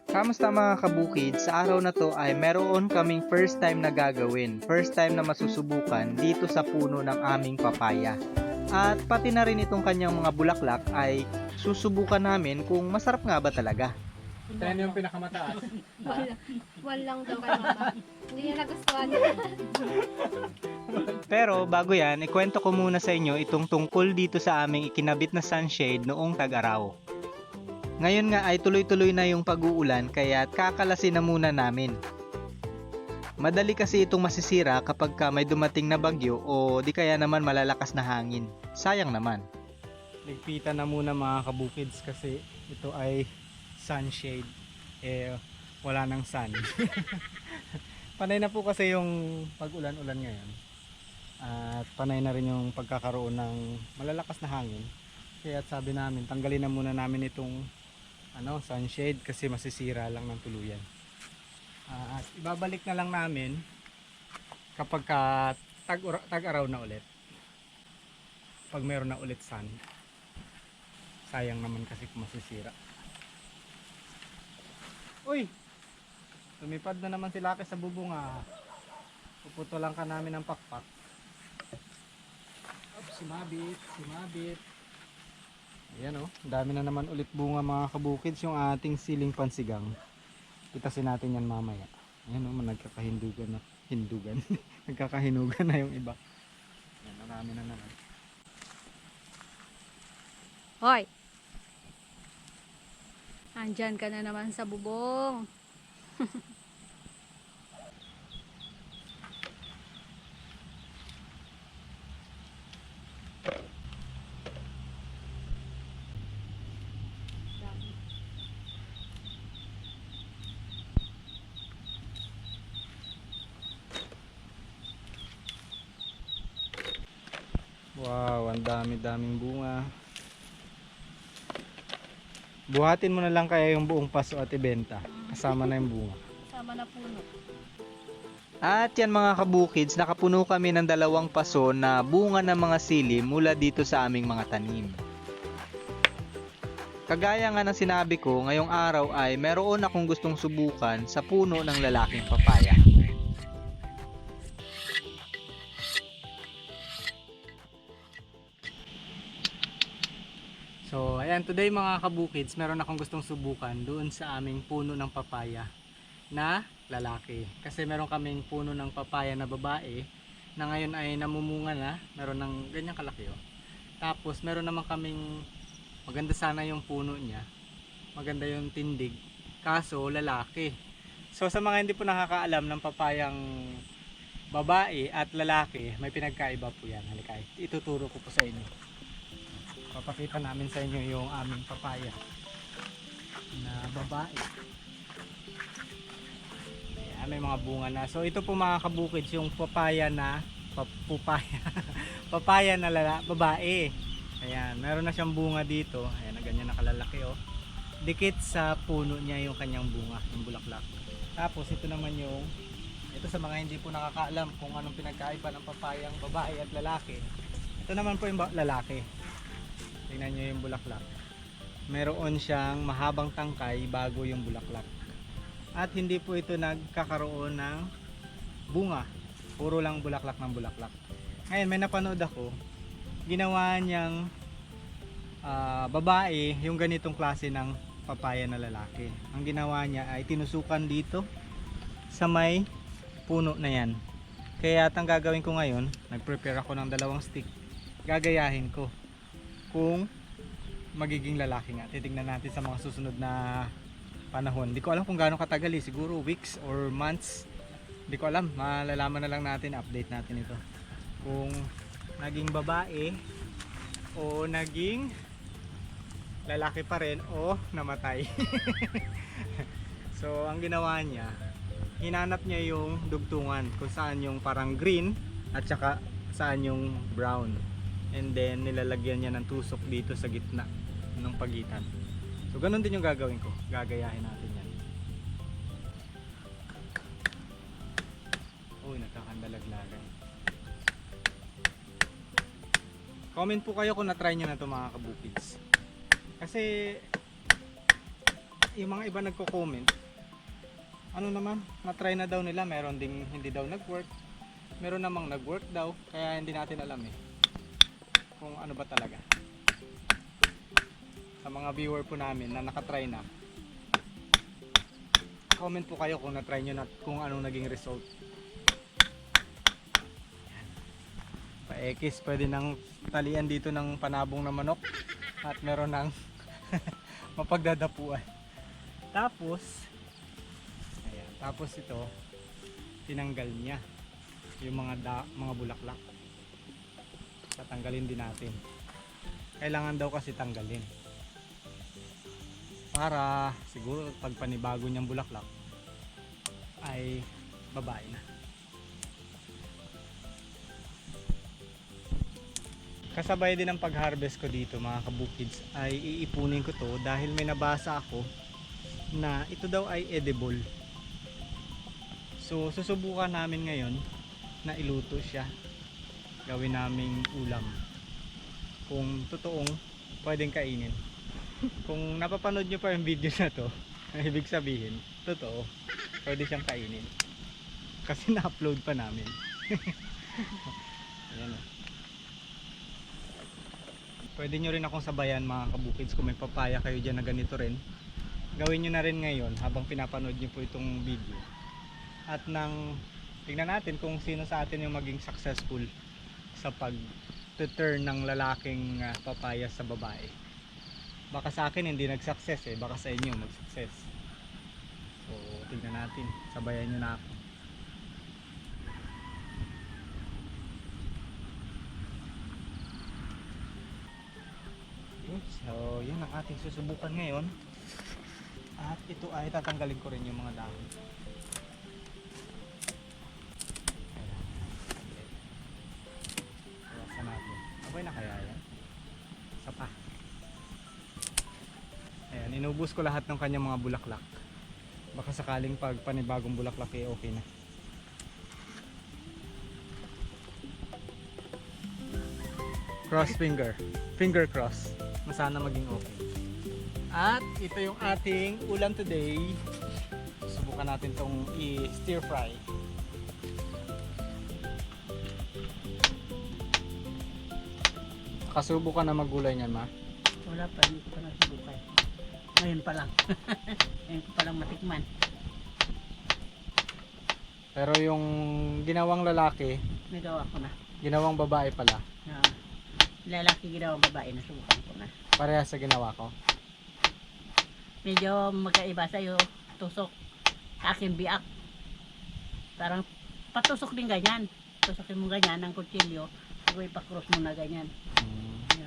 Kamusta mga kabukid? Sa araw na to ay meron kaming first time na gagawin. First time na masusubukan dito sa puno ng aming papaya. At pati na rin itong kanyang mga bulaklak ay susubukan namin kung masarap nga ba talaga. Yan yung pinakamataas. One lang daw kay mama. Hindi niya nagustuhan. Pero bago yan, ikwento ko muna sa inyo itong tungkol dito sa aming ikinabit na sunshade noong tag-araw. Ngayon nga ay tuloy-tuloy na yung pag-uulan kaya kakalasin na muna namin. Madali kasi itong masisira kapag may dumating na bagyo o di kaya naman malalakas na hangin. Sayang naman. Ligpitan na muna mga kabukids kasi ito ay sunshade. Wala nang sun. Panay na po kasi yung pag-ulan-ulan ngayon. At panay na rin yung pagkakaroon ng malalakas na hangin. Kaya sabi namin, tanggalin na muna namin itong sunshade kasi masisira lang ng tuluyan. At ibabalik na lang namin kapag tag-araw na ulit. Pag meron na ulit sun. Sayang naman kasi kung masisira. Uy! Lumipad na naman si Laki sa bubunga. Puputulan ka namin ng pakpak. Oops, sumabit. Ayan o, dami na naman ulit bunga mga kabukids yung ating siling pansigang. Pitasin natin yan mamaya. Ayan o, nagkakahindugan na. Nagkakahinugan na yung iba. Ayan, marami na naman. Hoy! Andyan ka na naman sa bubong. Wow, ang dami-daming bunga. Buhatin mo na lang kaya yung buong paso at ibenta. Kasama na yung bunga. Sama na puno. At yan mga kabukids, nakapuno kami ng 2 paso na bunga ng mga sili mula dito sa aming mga tanim. Kagaya nga ng sinabi ko, ngayong araw ay meron akong gustong subukan sa puno ng lalaking papaya. So, ayan, today mga kabukids, meron akong gustong subukan doon sa aming puno ng papaya na lalaki. Kasi meron kaming puno ng papaya na babae na ngayon ay namumunga na, meron ng ganyang kalaki oh. Tapos meron naman kaming maganda sana yung puno niya. Maganda yung tindig. Kaso lalaki. So sa mga hindi po nakakaalam ng papayang babae at lalaki, may pinagkaiba po yan. Halika, ituturo ko po sa inyo. Papakita namin sa inyo yung aming papaya na babae. Ayan, may mga bunga na. So ito po mga kabukids yung papaya na papaya na babae. Ayan, meron na siyang bunga dito. Ayan, na ganyan nakalalaki oh. Dikit sa puno niya yung kanyang bunga, yung bulaklak. Tapos ito naman yung, ito sa mga hindi po nakakaalam kung anong pinagkaiba ng papayang babae at lalaki. Ito naman po yung lalaki. Tingnan nyo yung bulaklak. Meron siyang mahabang tangkay bago yung bulaklak. At hindi po ito nagkakaroon ng bunga. Puro lang bulaklak ng bulaklak. Ngayon may napanood ako. Ginawa niyang babae yung ganitong klase ng papaya na lalaki. Ang ginawa niya ay tinusukan dito sa may puno na yan. Kaya ang gagawin ko ngayon, nag-prepare ako ng 2 stick. Gagayahin ko kung magiging lalaki nga. Titignan natin sa mga susunod na panahon. Hindi ko alam kung gaano katagal eh. Siguro weeks or months. Hindi ko alam. Malalaman na lang natin. Update natin ito. Kung naging babae o naging lalaki pa rin o namatay. So ang ginawa niya, hinanap niya yung dugtungan kung saan yung parang green at saka saan yung brown. And then nilalagyan niya ng tusok dito sa gitna ng pagitan. So ganun din yung gagawin ko. Gagayahin natin yan. Uy, nagkakandalaglagan. Comment po kayo kung na-try nyo na ito mga kabukids. Kasi yung mga iba nagko-comment, ano naman, na-try na daw nila, meron ding hindi daw nag-work, meron namang nag-work daw, kaya hindi natin alam kung ano ba talaga. Sa mga viewer po namin na nakatry na, comment po kayo kung na-try nyo na, kung anong naging result. Pa-X, pwede nang talian dito ng panabong na manok at meron ng mapagdadapuan. Tapos ayan, tapos ito tinanggal niya yung mga bulaklak. Tatanggalin din natin. Kailangan daw kasi tanggalin para siguro pag panibago niyang bulaklak ay babae na. Kasabay din ng pag-harvest ko dito mga kabukids ay iipunin ko to dahil may nabasa ako na ito daw ay edible. So susubukan namin ngayon na iluto siya, gawin naming ulam kung totoong pwedeng kainin. Kung napapanood nyo pa yung video na to, ibig sabihin totoo, pwede siyang kainin kasi na-upload pa namin. Ayan o. Pwede nyo rin akong sabayan mga kabukids kung may papaya kayo dyan na ganito rin. Gawin nyo na rin ngayon habang pinapanood nyo po itong video. At tingnan natin kung sino sa atin yung maging successful sa pag-turn ng lalaking papaya sa babae. Baka sa akin hindi nag-success baka sa inyo mag-success. So tingnan natin, sabayan nyo na ako. So yan ang ating susubukan ngayon. At ito ay tatanggalin ko rin yung mga dahon. Iwasan natin. Okay na kaya yan? Isa pa. Ayan, inubos ko lahat ng kanyang mga bulaklak. Baka sakaling pag panibagong bulaklak okay na. Cross finger. Finger cross. Sana maging okay. At ito yung ating ulam today. Subukan natin tong i-stir fry. Nakasubo ka na maggulay niyan, ma? Wala pa, hindi ko pa nasubukan. Ngayon pa lang. Ngayon ko pa lang matikman. Pero yung ginawang lalaki, Nagawa ko na. ginawang babae pala. Lalaki ginawang babae, nasubukan ko na. Parehas sa ginawa ko. Medyo magkaiba sa'yo, tusok. Akin biak. Parang patusok din ganyan. Tusokin mo ganyan ng kutsilyo. Bago ipakross mo na ganyan.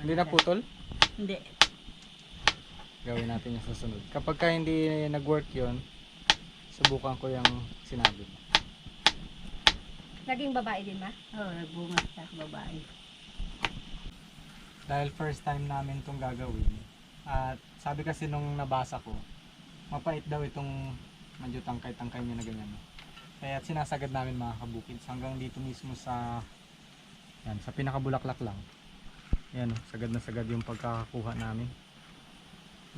Hindi na putol? Hindi. Gawin natin yung susunod. Kapag ka hindi nag-work yun, subukan ko yung sinabi. Naging babae din ba? Oo, nagbunga sa babae. Dahil first time namin itong gagawin. At sabi kasi nung nabasa ko, mapait daw itong medyo tangkay-tangkay niya na ganyan. Kaya sinasagad namin mga kabukids hanggang dito mismo sa yan, sa pinakabulaklak lang. Yan, sagad na sagad yung pagkakakuha namin.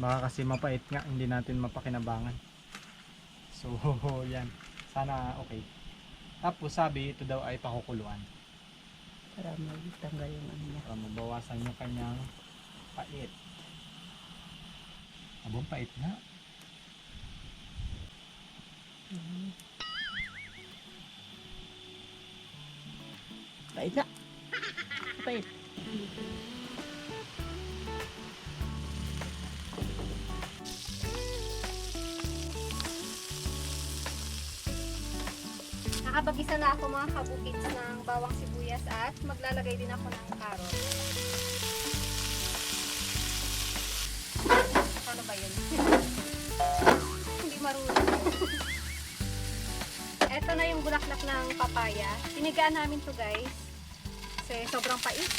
Baka kasi mapait nga, hindi natin mapakinabangan. So, yan. Sana okay. Tapos sabi, ito daw ay pakukuluan. Para magtanggal yung ano niya. Para mabawasan yung kanyang pait. Abang pait nga. Pait na. Pait. Nakapag-isa na ako mga kabukids ng bawang sibuyas at maglalagay din ako ng carrot. Ano ba yun? Hindi marunong. Ito na yung bulaklak ng papaya. Sinigaan namin to guys. Kasi sobrang pait.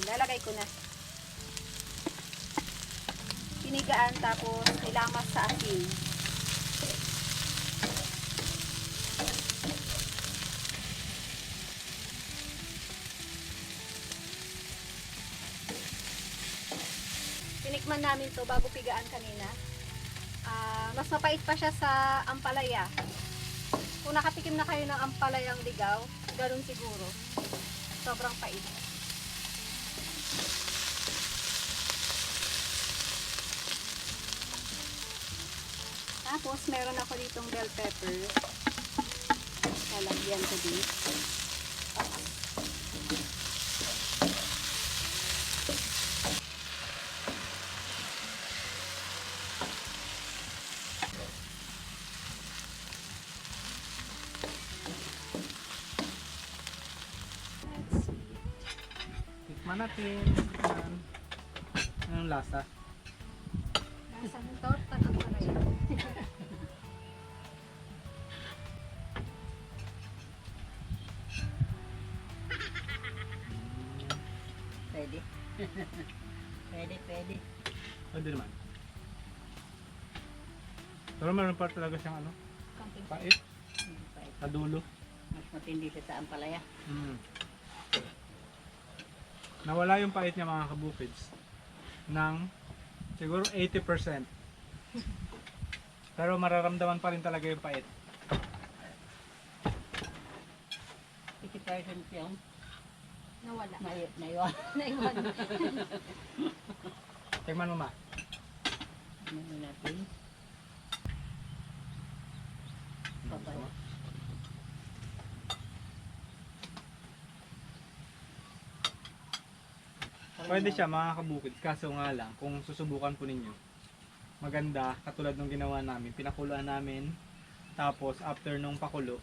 Lalagay ko na. Sinigaan tapos nilamas sa asin. tinikman namin to bago pigaan kanina. Mas mapait pa siya sa ampalaya. Kung nakatikim na kayo ng ampalayang ligaw, ganun siguro. Sobrang pait. Tapos, meron ako ditong bell pepper. Lalagyan ko din. Let's see. Tikman natin. Yan. Anong lasa? Nasa ng torta ng palaya. Pwede. Pwede. Pwede naman. Pero meron pa talaga siyang ano, Konting pait, Pwede. sa dulo. Mas matindi siya sa ampalaya. Nawala yung pait niya mga kabukids ng siguro 80%. Pero mararamdaman pa rin talaga yung pait. 50% yung nawala. naiwan. Naiwan. Tingnan mo ma. Ano natin? Papaya. Pwede siya mga kabukids, kaso nga lang kung susubukan po ninyo, maganda katulad ng ginawa namin, pinakuluan namin, tapos after nung pakulo,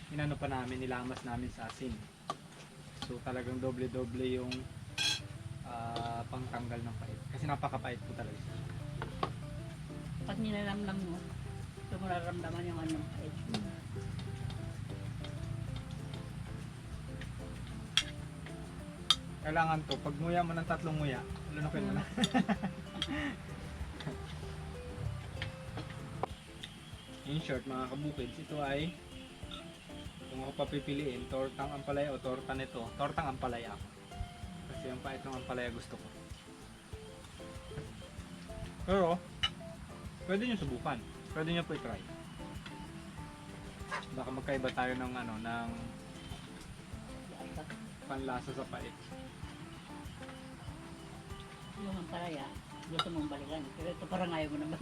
inano pa namin, nilamas namin sa asin. So talagang doble-doble yung pangtanggal ng pait. Kasi napakapait po talaga siya. Pag nilalamlam mo, ito mo nararamdaman yung anong pait. Kailangan to, pag nguya mo ng 3 nguya, lunukin mo na. In short mga kabukids, ito ay kung ako papipiliin, tortang ampalaya o torta nito, tortang ampalaya ako. Kasi yung pait ng ampalaya gusto ko. Pero, pwede nyo subukan. Pwede nyo po i-try. Baka magkaiba tayo ng ano, ng panlasa sa pait. Yung ampalaya, gusto mong balikan. Pero ito parang ayaw mo naman.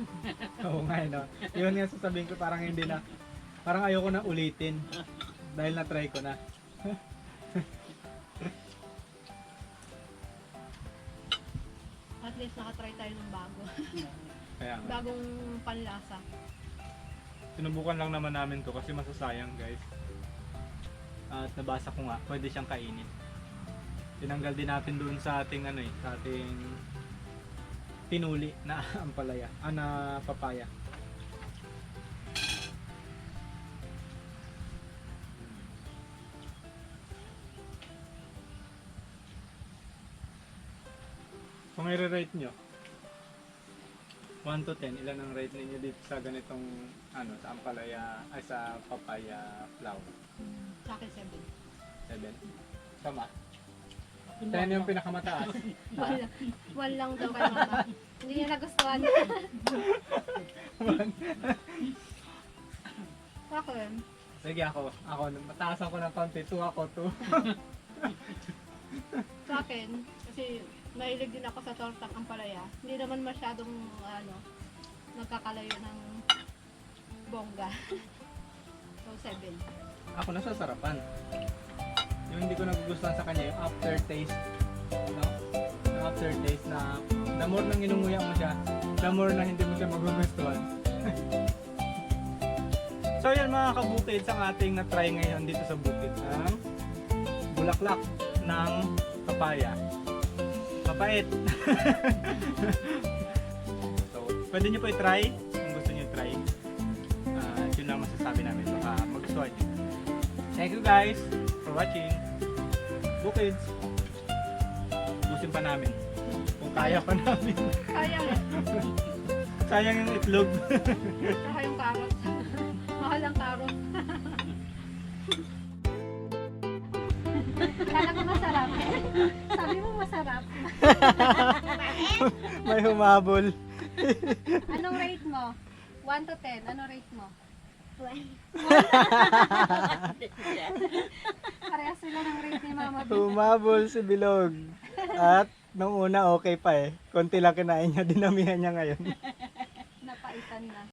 Oo nga, no? Yun nga sasabihin ko, parang hindi na, parang ayoko na ulitin. Dahil na-try ko na. At least nakatry tayo ng bago. Kaya nga. Bagong panlasa. Sinubukan lang naman namin to kasi masasayang guys. At nabasa ko nga, pwede siyang kainin. Tinanggal din natin doon sa ating ano sa ating tinuli na ampalaya, na papaya. Kung i-rate nyo 1 to 10, ilan ang rate ninyo dito sa ganitong ano, sa ampalaya, ay sa papaya flower? Sa akin 7. 7? Tama? 10 yung pinakamataas. One lang daw kay mama. Hindi niya nagustuhan. Sa akin, Sige ako, mataasan ko ng konti, 2 ako, 2. sa akin, kasi mahilig din ako sa tortang ampalaya. Hindi naman masyadong nagkakalayo ng bongga. So 7. Ako nasasarapan. Yung hindi ko nagugustuhan sa kanya, yung aftertaste. No? Yung aftertaste na the more nang inunguya mo siya, the more na hindi mo siya magugustuhan. So yan mga kabukids, ang ating na-try ngayon dito sa bukid ang bulaklak ng papaya. Mapait. So, pwede nyo po i-try kung gusto nyo i-try. Yun lang masasabi namin. Baka magustuhan nyo. Thank you guys for watching. Bukids. Busin pa namin. Kung kaya pa namin. Kaya mo. Sayang yung itlog. Saka yung carrot. Mahal ang carrot. Kala ko masarap. Sabi mo masarap. May humabol. Anong rate mo? 1 to 10, ano rate mo? Parehas sila ng rate ni Mama B. Humabol si Bilog. At nung una okay pa eh. Konti lang kinain niya, dinamihan niya ngayon. Napaitan na.